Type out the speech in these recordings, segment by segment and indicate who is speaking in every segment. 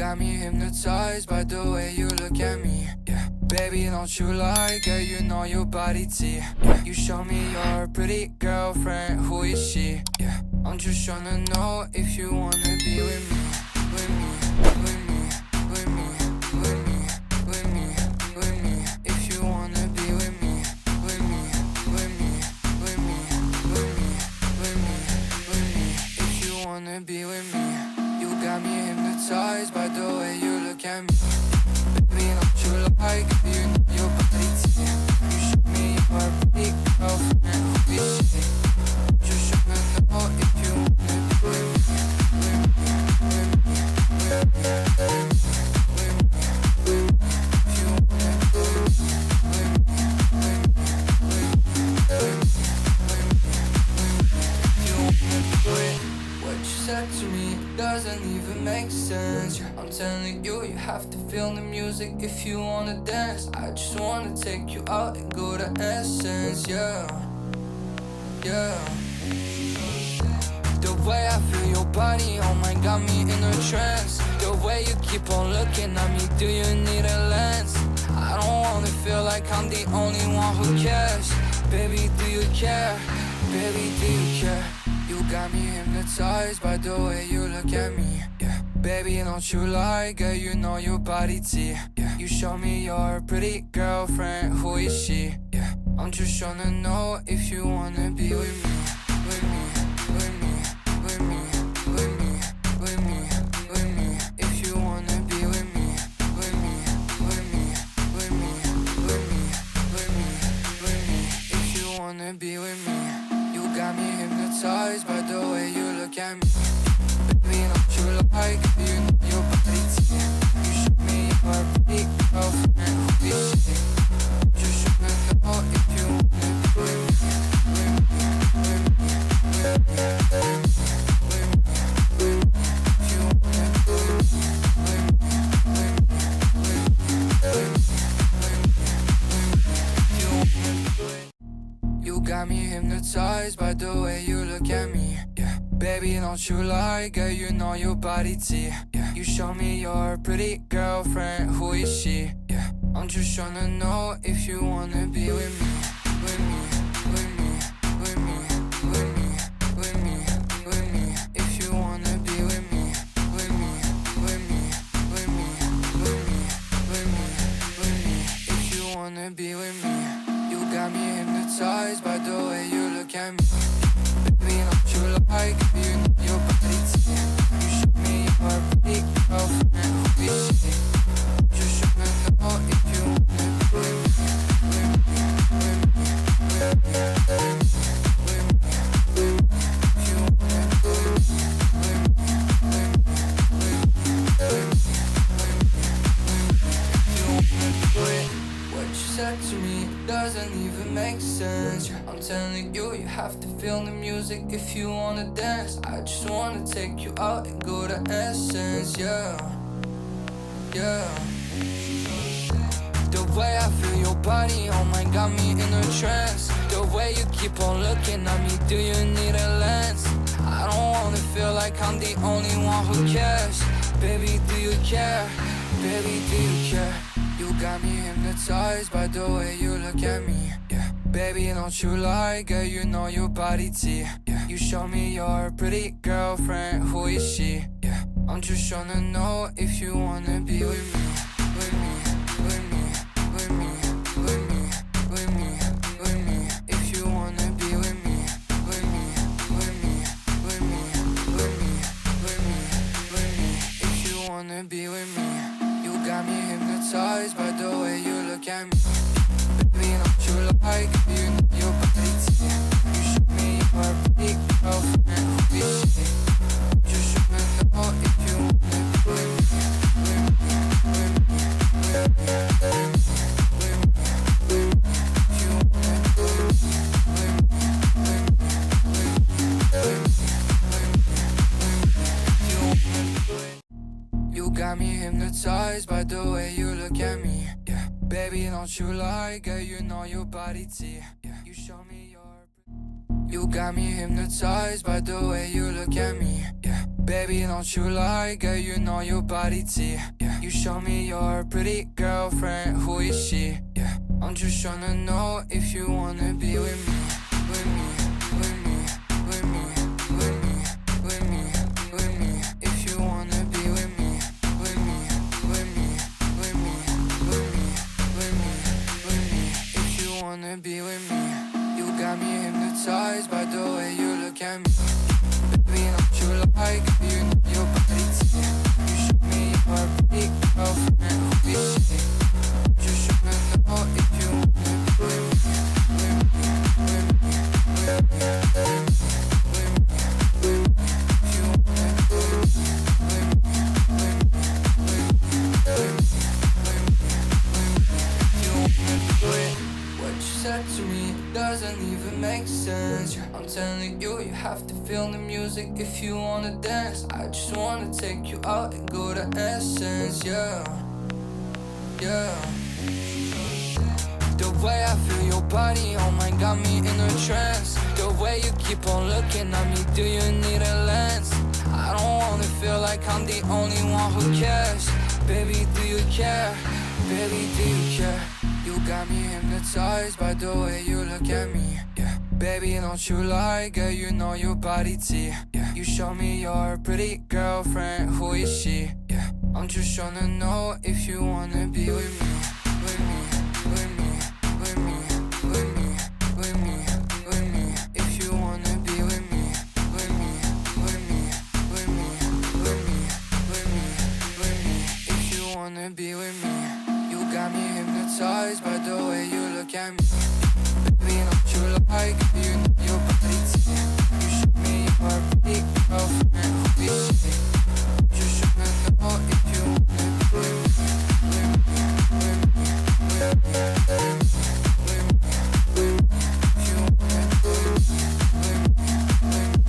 Speaker 1: got me hypnotized by the way you look at me. Yeah, baby, don't you lie, girl, you know your body T. Yeah, you show me your pretty girlfriend, who is she? Yeah, I'm just tryna know if you wanna be with me, with me, with me, with me, with me, with me, with me. If you wanna be with me, with me, with me, with me, with me, with me, with me. If you wanna be with me. You got me hypnotized by the way you look at me. Baby, don't you like you know your body T. You show me your pretty girlfriend, who is she? Just tryna know if you wanna be with me, with me, with me, with me, with me, with me, with me. If you wanna be with me, with me, with me, with me, with me, with me, if you wanna be with me. What you said to me doesn't even make sense. Yeah, I'm telling you, you have to feel the music if you wanna dance. I just wanna take you out and go to essence, yeah, yeah. The way I feel your body, oh my, got me in a trance. The way you keep on looking at me, do you need a lens? I don't wanna feel like I'm the only one who cares. Baby, do you care? Baby, do you care? You got me hypnotized by the way you look at me. Yeah, baby, don't you lie, girl, you know your body T. Yeah, you show me your pretty girlfriend, who is she? Yeah, I'm just tryna know if you wanna be with me, with me, with me, with me, with me, with me, with me. If you wanna be with me, with me, with me, with me, with me, with me, with me. If you wanna be with me. You got me hypnotized by the way you look at me. Baby, don't you like you know your body T. You show me your pretty girlfriend, who is she? Just tryna know if you wanna be with me, with me, with me, with me, with me, with me, with me. If you wanna be with me, with me, with me, with me, with me, with me, with me. If you wanna be with me. You got me hypnotized by the way you look at me. Yeah, baby, don't you lie, girl, you know your body T. Yeah, you show me your pretty girlfriend, who is she? Yeah, I'm just tryna know if you wanna be with me, with me, with me, with me, with me, with me, with me. If you wanna be with me, with me, with me, with me, with me, with me, with me. If you wanna be with me. You got me hypnotized by the way you look at me. Baby, don't you like you know your body T. You show me your pretty girlfriend, who is she? Just tryna know if you wanna be with me, with me, with me, with me, with me, with me, with me. If you wanna be with me, with me, with me, with me, with me, with me, with me. If you wanna be with me. What you said to me doesn't even make sense. Yeah, I'm telling you, you have to feel the music if you wanna dance. I just wanna take you out and go to essence, yeah, yeah. The way I feel your body, oh my, got me in a trance. The way you keep on looking at me, do you need a lens? I don't wanna feel like I'm the only one who cares. Baby, do you care? Baby, do you care? You got me hypnotized by the way you look at me. Yeah, baby, don't you lie, girl, you know your body T. Yeah, you show me your pretty girlfriend, who is she? Yeah, I'm just tryna know if you wanna be with me, with me, with me, with me, with me, with me, with me. If you wanna be with me, with me, with me, with me, with me, with me, with me. If you wanna be with me. You got me hypnotized by the way you look at me. Baby, don't you like you know your body T. You show me your pretty girlfriend, who is she? Just tryna know if you wanna be with me, with me, with me, with me, with me, with me, with me. If you wanna be with me, with me, with me, with me, with me, with me, with me. If you wanna be with me. You got me hypnotized by the way you look at me. Yeah, baby, don't you lie, girl, you know your body T. Yeah, you show me your. You got me hypnotized by the way you look at me. Yeah, Baby, don't you lie, girl, you know your body T. Yeah. You show me your pretty girlfriend, who is she? Yeah. I'm just tryna know if you wanna be with me, with me, with me, with me, with me, with me, with me. If you wanna be with me, with me, with me, with me, with me, with me, with me. If you wanna be with me, you got me hypnotized by the way you look at me. Baby, don't you like, you know your body T. You show me your pretty girlfriend, who is she? Just tryna know if you wanna be with me, with me, with me, with me, with me, with me. If you wanna be with me, with me, with me, with me, with me, with me, with me. If you wanna do it, what you said to me doesn't even make sense. Yeah, I'm telling you, you have to feel the music if you wanna dance. I just wanna take you out and go to Essence, yeah, yeah. The way I feel your body, oh my, got me in a trance. The way you keep on looking at me, do you need a lens? I don't wanna feel like I'm the only one who cares. Baby, do you care? Baby, do you care? You got me hypnotized by the way you look at me, yeah. Baby, don't you lie, girl, you know your body T. Yeah. You show me your pretty girlfriend, who is she? Yeah. I'm just tryna know if you wanna be with me, with me, with me, with me, with me, with me, with me. If you wanna be with me, with me, with me, with me, with me, with me, with me. If you wanna be with me, you got me hypnotized by the way you look at me. Baby, don't you like, you know your body T. You show me your pretty girlfriend, who is she? Just tryna know if you wanna be with me, with me, with me, with me, with me, with me, with me. If you wanna be with me, with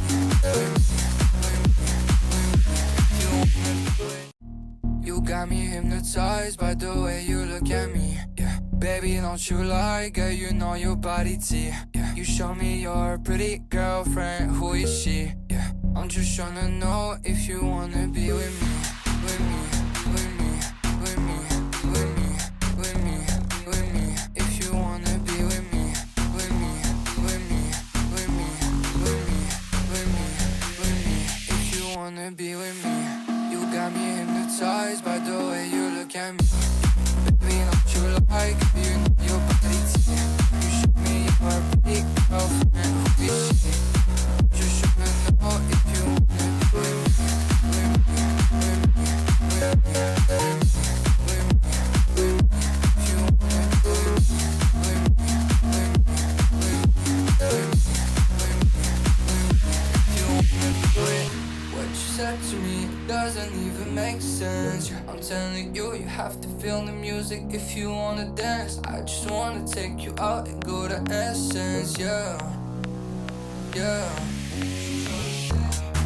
Speaker 1: me, with me, with me, with me, with me, with me. If you wanna be with me. You got me hypnotized by the way you look at me, yeah. Baby, don't you lie, girl, you know your body T. Yeah. You show me your pretty girlfriend, who is she? Yeah. I'm just tryna know if you wanna be with me, with me, with me, with me, with me, with me, with me. If you wanna be with me, with me, with me, with me, with me, with me, with me. If you wanna be with me, you got me hypnotized by the way you look at me. Baby, don't you like, you know your body T. You show me your pretty girlfriend, who is she? Just tryna know if you wanna be with me, with me, with me, with me, with me, with me, with me. If you wanna be with me, with me, with me, with me, with me, with me, with me. If you wanna do it, what you said to me doesn't even make sense. Yeah, I'm telling you, you have to feel the music if you wanna dance. I just wanna take you out and go to Essence, yeah, yeah.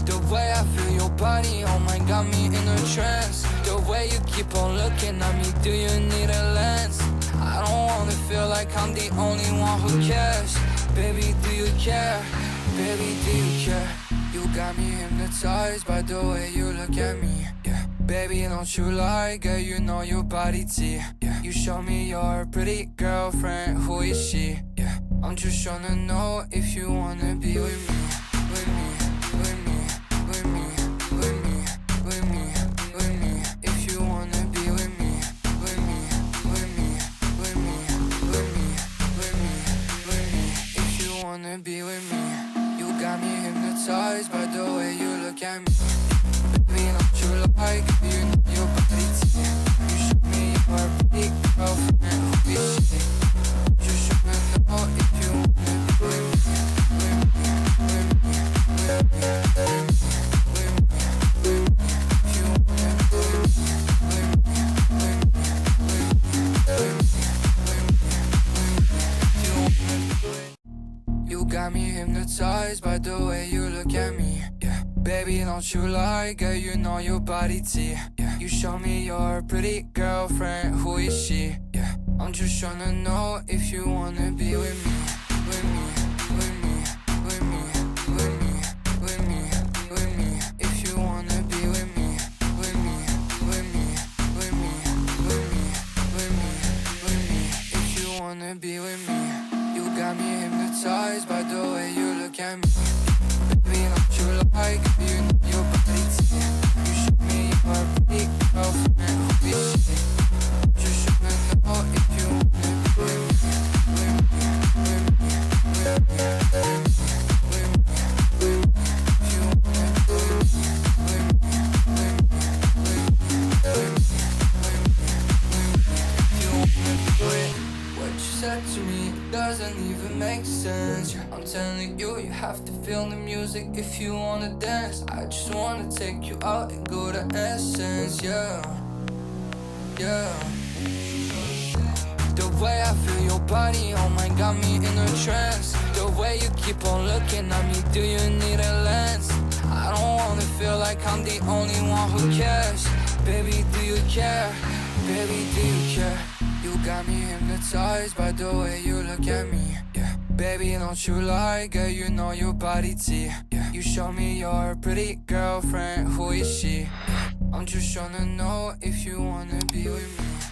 Speaker 1: The way I feel your body, oh my, got me in a trance. The way you keep on looking at me, do you need a lens? I don't wanna feel like I'm the only one who cares. Baby, do you care? Baby, do you care? You got me hypnotized by the way you look at me, yeah. Baby, don't you lie, girl, you know your body T. Yeah. You show me your pretty girlfriend, who is she? Yeah. I'm just tryna know if you wanna be with me, with me, with me, with me, with me, with me, with me. If you wanna be with me, with me, with me, with me, with me, with me, with me. If you wanna be with me, you got me hypnotized by the way you look at me. Baby, don't you like, you know your body T. You show me your pretty girlfriend, who is she? Just tryna know if you wanna be with me, with me, with me, with me, with me, with me, with me. If you wanna be with me, with me, with me, with me, with me, with me, with me. If you wanna be with me. You got me hypnotized by the way you look at me, yeah. Baby, don't you lie, girl, you know your body T. Yeah. You show me your pretty girlfriend, who is she? Yeah. I'm just tryna know if you wanna be with me, with me, with me, with me, with me, with me, with me. hypnotized by the way you look at me. Baby, don't you like it? You know your body T. You show me your pretty girlfriend, who is she? You should know if you wanna be with me. Said to me, it doesn't even make sense. I'm telling you, you have to feel the music if you wanna dance. I just wanna take you out and go to essence, yeah, yeah. The way I feel your body, oh my, got me in a trance. The way you keep on looking at me, do you need a lens? I don't wanna feel like I'm the only one who cares. Baby, do you care? Baby, do you care? You got me hypnotized by the way you look at me, yeah. Baby, don't you like it? You know your body T, yeah. You show me your pretty girlfriend, who is she? Yeah. I'm just trying to know if you wanna be with me.